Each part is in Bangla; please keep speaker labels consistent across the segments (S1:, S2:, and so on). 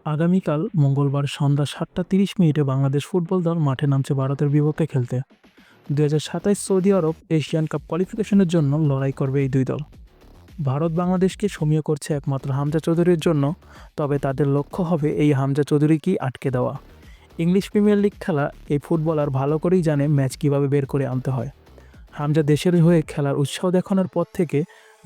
S1: আগামীকাল মঙ্গলবার সন্ধ্যা ৭টা ৩০ মিনিটে বাংলাদেশ ফুটবল দল মাঠে নামছে ভারতের বিপক্ষে খেলতে। ২০২৭ সৌদি আরব এশিয়ান কাপ কোয়ালিফিকেশনের জন্য লড়াই করবে এই দুই দল। ভারত বাংলাদেশকে সমীহ করছে একমাত্র হামজা চৌধুরীর জন্য, তবে তাদের লক্ষ্য হবে এই হামজা চৌধুরীকেই আটকে দেওয়া। ইংলিশ প্রিমিয়ার লিগ খেলা এই ফুটবলার ভালো করেই জানে ম্যাচ কীভাবে বের করে আনতে হয়। হামজা দেশের হয়ে খেলার উৎসাহ দেখানোর পর থেকে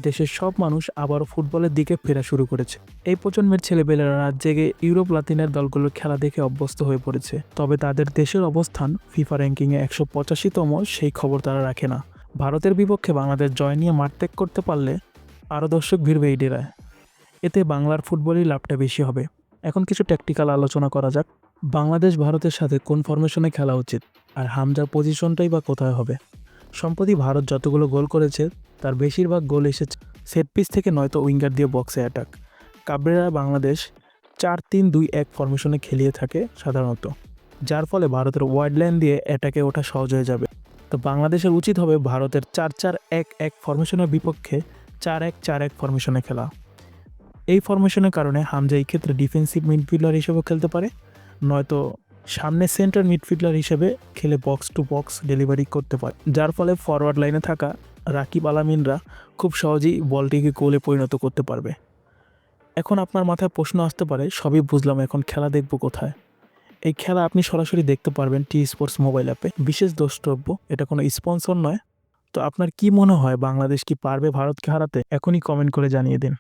S1: দেশের সব মানুষ আবারও ফুটবলের দিকে ফেরা শুরু করেছে। এই প্রজন্মের ছেলেপেলেরা রাত জেগে ইউরোপ লাতিনের দলগুলোর খেলা দেখে অভ্যস্ত হয়ে পড়েছে, তবে তাদের দেশের অবস্থান ফিফা র্যাঙ্কিংয়ে ১৮৫তম সেই খবর তারা রাখে না। ভারতের বিপক্ষে বাংলাদেশ জয় নিয়ে মাঠ ত্যাগ করতে পারলে আরও দর্শক ভিড়বে এই ডেরায়। এতে বাংলার ফুটবলেই লাভটা বেশি হবে। এখন কিছু ট্যাকটিক্যাল আলোচনা করা যাক। বাংলাদেশ ভারতের সাথে কোন ফরমেশনে খেলা উচিত, আর হামজার পজিশনটাই বা কোথায় হবে। সম্প্রতি ভারত যতগুলো গোল করেছে তার বেশিরভাগ গোল এসেছে সেট পিস থেকে, নয়তো উইঙ্গার দিয়ে বক্সে অ্যাটাক। কাবরেরা বাংলাদেশ ৪-৩-২-১ ফরমেশনে খেলিয়ে থাকে সাধারণত, যার ফলে ভারতের ওয়াইড লাইন দিয়ে অ্যাটাকে ওঠা সহজ হয়ে যাবে। তো বাংলাদেশের উচিত হবে ভারতের ৪-৪-১-১ ফরমেশনের বিপক্ষে ৪-১-৪-১ ফরমেশনে খেলা। এই ফরমেশনের কারণে হামজা এই ক্ষেত্রে ডিফেন্সিভ মিডফিল্ডার হিসেবেও খেলতে পারে, নয়তো সামনে সেন্টার মিডফিল্ডার হিসেবে খেলে বক্স টু বক্স ডেলিভারি করতে পারে, যার ফলে ফরওয়ার্ড লাইনে থাকা রাকিব আলামিনরা খুব সহজেই বলটিকে গোলে পরিণত করতে পারবে। এখন আপনার মাথায় প্রশ্ন আসতে পারে, সবই বুঝলাম, এখন খেলা দেখব কোথায়? এই খেলা আপনি সরাসরি দেখতে পারবেন টি স্পোর্টস মোবাইল অ্যাপে। বিশেষ দ্রষ্টব্য, এটা কোনো স্পন্সর নয়। তো আপনার কি মনে হয়, বাংলাদেশ কি পারবে ভারতকে হারাতে? এখনই কমেন্ট করে জানিয়ে দিন।